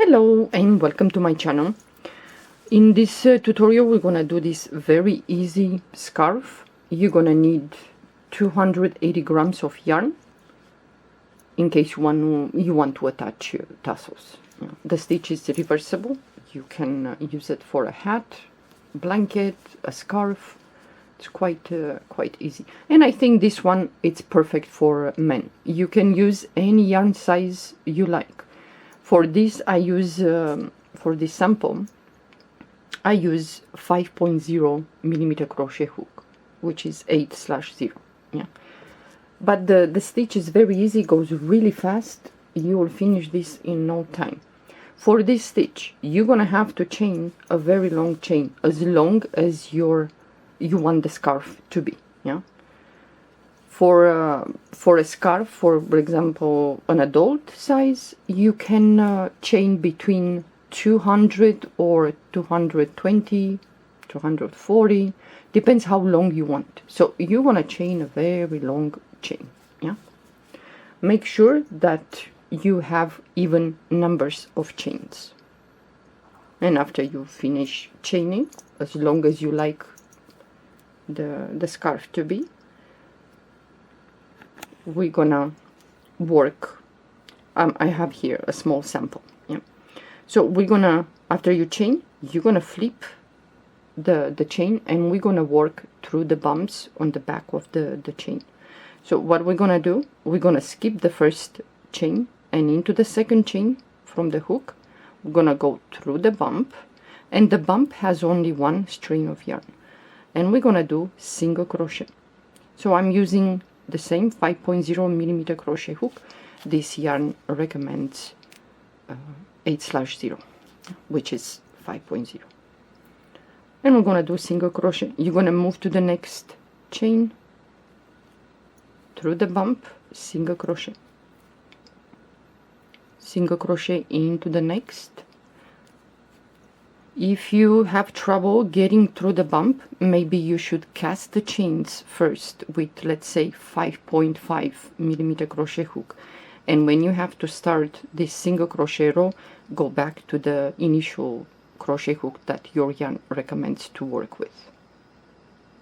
Hello and welcome to my channel. In this tutorial we're gonna do this very easy scarf. You're gonna need 280 grams of yarn in case you want to attach tassels. The stitch is reversible. You can use it for a hat, blanket, a scarf. It's quite easy, and I think this one it's perfect for men. You can use any yarn size you like. For this I use for this sample I use 5.0 millimeter crochet hook, which is 8/0. Yeah, but the stitch is very easy, goes really fast. You will finish this in no time. For this stitch you're gonna have to chain a very long chain, as long as you want the scarf to be. Yeah, for a scarf, for example an adult size, you can chain between 200 or 220, 240, depends how long you want. So you want to chain a very long chain. Yeah, make sure that you have even numbers of chains, and after you finish chaining, as long as you like the scarf to be, we're gonna work. I have here a small sample. Yeah, so we're gonna, after you chain, you're gonna flip the chain, and we're gonna work through the bumps on the back of the chain. So what we're gonna do, we're gonna skip the first chain, and into the second chain from the hook we're gonna go through the bump, and the bump has only one string of yarn, and we're gonna do single crochet. So I'm using the same 5.0 millimeter crochet hook. This yarn recommends 8/0, which is 5.0, and we're gonna do single crochet. You're gonna move to the next chain, through the bump, single crochet into the next. If you have trouble getting through the bump, maybe you should cast the chains first with, let's say, 5.5 millimeter crochet hook, and when you have to start this single crochet row, go back to the initial crochet hook that your yarn recommends to work with,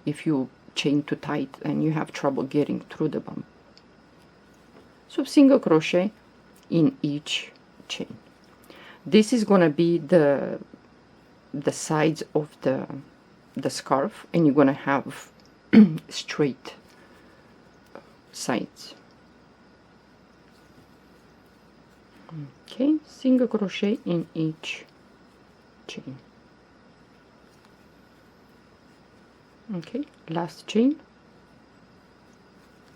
if you chain too tight and you have trouble getting through the bump. So single crochet in each chain. This is gonna be the sides of the scarf, and you're gonna have straight sides. Okay, single crochet in each chain. Okay, last chain,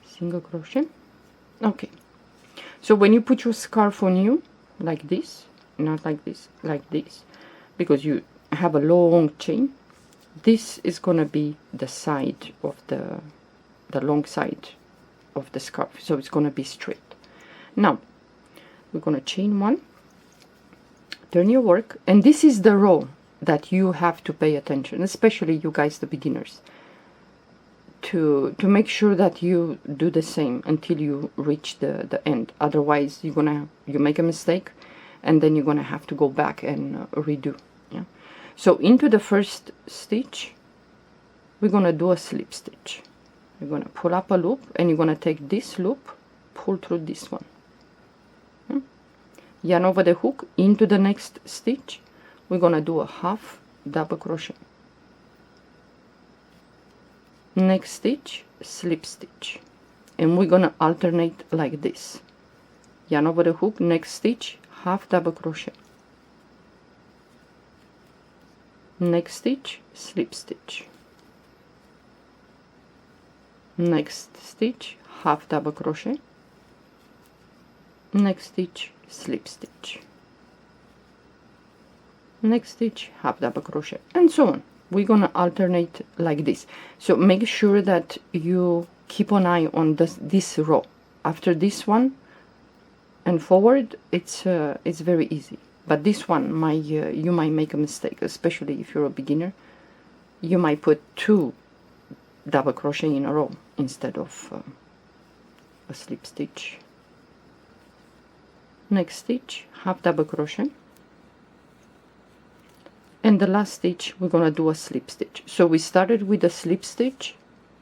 single crochet. Okay, so when you put your scarf on you, like this, not like this, like this, because you have a long chain, this is gonna be the side of the long side of the scarf, so it's gonna be straight. Now we're gonna chain one, turn your work, and this is the row that you have to pay attention, especially you guys, the beginners, to make sure that you do the same until you reach the end. Otherwise you make a mistake, and then you're gonna have to go back and redo. Yeah, so into the first stitch we're gonna do a slip stitch. You're gonna pull up a loop, and you're gonna take this loop, pull through this one, yarn over the hook. Into the next stitch we're gonna do a half double crochet. Next stitch, slip stitch, and we're gonna alternate like this: yarn over the hook, next stitch, half double crochet, next stitch, slip stitch, next stitch, half double crochet, next stitch, slip stitch, next stitch, half double crochet, and so on. We're gonna alternate like this. So make sure that you keep an eye on this row. After this one and forward, it's very easy, but this one you might make a mistake, especially if you're a beginner. You might put 2 double crochet in a row instead of a slip stitch. Next stitch, half double crochet, and the last stitch we're gonna do a slip stitch. So we started with a slip stitch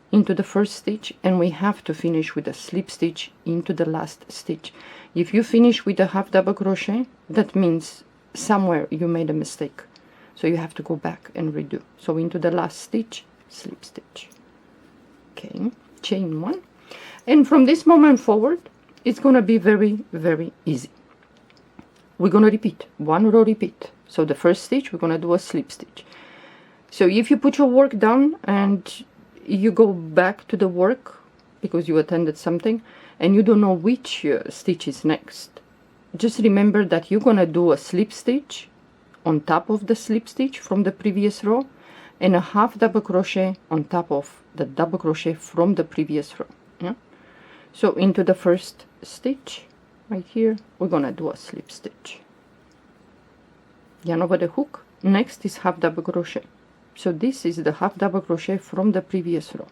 into the first stitch, and we have to finish with a slip stitch into the last stitch. If you finish with a half double crochet, that means somewhere you made a mistake, so you have to go back and redo. So into the last stitch, slip stitch. Okay, chain one, and from this moment forward it's gonna be very, very easy. We're gonna repeat one row, repeat. So the first stitch we're gonna do a slip stitch. So if you put your work down and you go back to the work because you attended something and you don't know which stitch is next, just remember that you're gonna do a slip stitch on top of the slip stitch from the previous row and a half double crochet on top of the double crochet from the previous row. Yeah? So into the first stitch right here we're gonna do a slip stitch, yarn over the hook. Next is half double crochet. So this is the half double crochet from the previous row,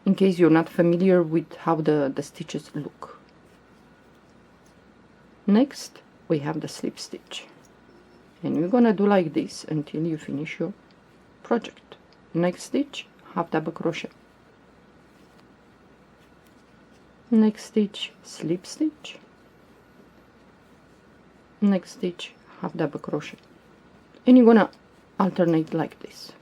in case you're not familiar with how the stitches look. Next we have the slip stitch, and you're gonna do like this until you finish your project. Next stitch, half double crochet. Next stitch, slip stitch. Next stitch, half double crochet, and you're gonna alternate like this.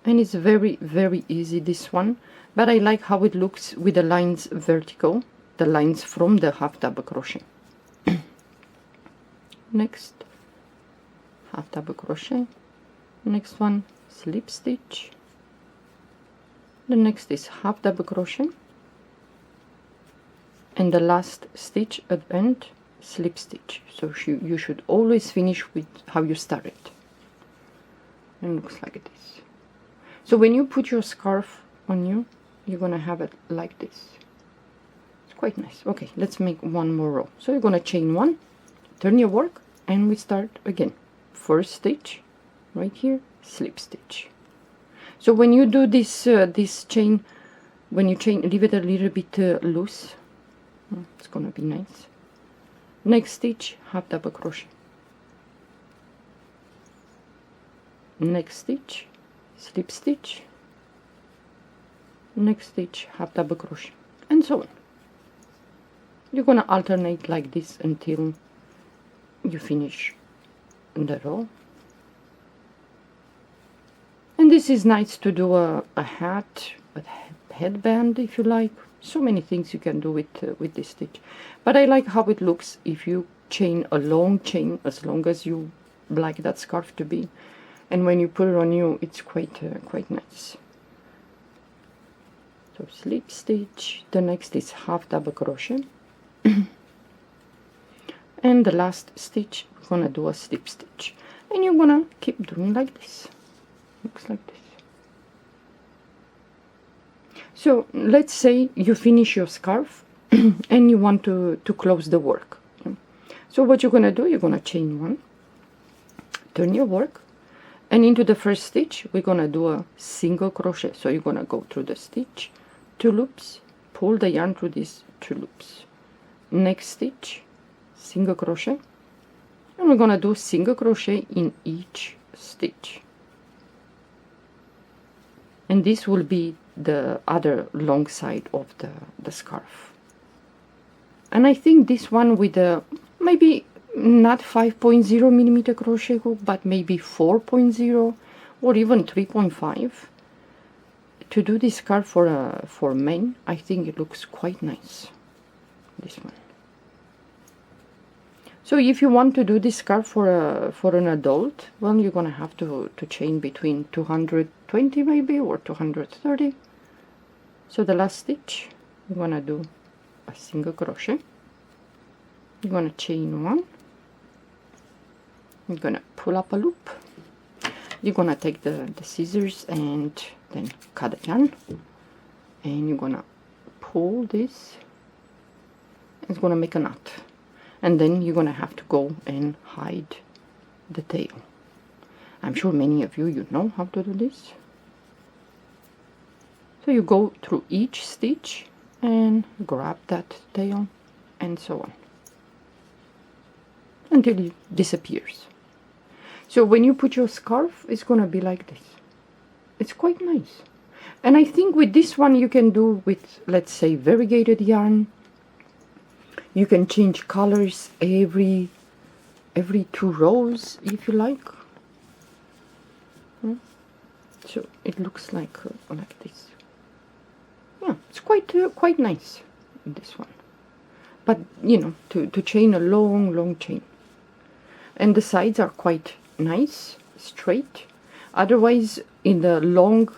And it's very, very easy, this one, but I like how it looks with the lines vertical, the lines from the half double crochet. Next, half double crochet. Next one, slip stitch. The next is half double crochet, and the last stitch at the end, slip stitch. So you should always finish with how you started. And it looks like this. So when you put your scarf on you, you're gonna have it like this. It's quite nice. Okay, let's make one more row. So you're gonna chain one, turn your work, and we start again. First stitch right here, slip stitch. So when you do this this chain, when you chain, leave it a little bit loose. It's gonna be nice. Next stitch, half double crochet. Next stitch, slip stitch. Next stitch, half double crochet, and so on. You're gonna alternate like this until you finish the row. And this is nice to do a hat, a headband if you like. So many things you can do with this stitch, but I like how it looks if you chain a long chain, as long as you like that scarf to be, and when you put it on you, it's quite nice. So slip stitch. The next is half double crochet, and the last stitch we're gonna do a slip stitch, and you're gonna keep doing like this. Looks like this. So let's say you finish your scarf and you want to close the work. So what you're gonna do, you're gonna chain one, turn your work, and into the first stitch we're gonna do a single crochet. So you're gonna go through the stitch, 2 loops, pull the yarn through these 2 loops. Next stitch, single crochet, and we're gonna do single crochet in each stitch. And this will be the other long side of the scarf. And I think this one with a maybe not 5.0 millimeter crochet hook, but maybe 4.0 or even 3.5, to do this scarf for men, I think it looks quite nice, this one. So if you want to do this scarf for an adult, well, you're gonna have to chain between 220 maybe or 230. So the last stitch, you're gonna do a single crochet. You're gonna chain one. You're gonna pull up a loop. You're gonna take the scissors and then cut the yarn, and you're gonna pull this. It's gonna make a knot. And then you're gonna have to go and hide the tail. I'm sure many of you know how to do this. So you go through each stitch and grab that tail, and so on. until it disappears. So when you put your scarf, it's gonna be like this. It's quite nice. And I think with this one you can do with, let's say, variegated yarn. You can change colors every 2 rows if you like. So it looks like this. Yeah, it's quite nice, this one. But you know, to chain a long chain. And the sides are quite nice, straight. Otherwise, in the long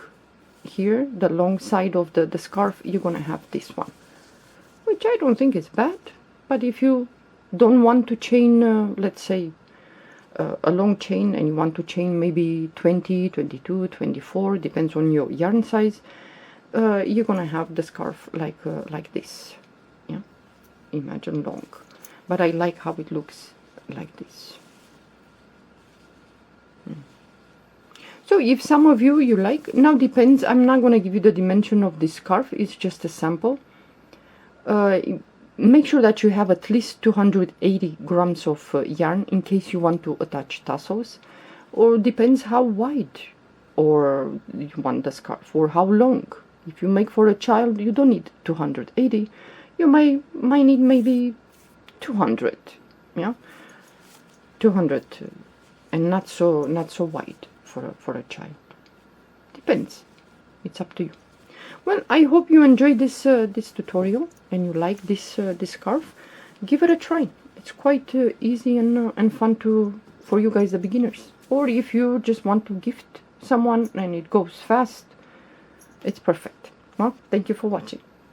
here, the long side of the scarf, you're gonna have this one, which I don't think is bad. But if you don't want to chain, let's say, a long chain, and you want to chain maybe 20, 22, 24, depends on your yarn size, you're gonna have the scarf like this. Yeah, imagine long. But I like how it looks like this. So if some of you like, now depends, I'm not going to give you the dimension of this scarf, it's just a sample. Make sure that you have at least 280 grams of yarn in case you want to attach tassels, or depends how wide or you want the scarf, or how long. If you make for a child, you don't need 280, you might need maybe 200, yeah, 200, and not so wide for a child. Depends, it's up to you. Well, I hope you enjoyed this this tutorial and you like this this scarf. Give it a try. It's quite easy and fun for you guys, the beginners. Or if you just want to gift someone and it goes fast, it's perfect. Well, thank you for watching.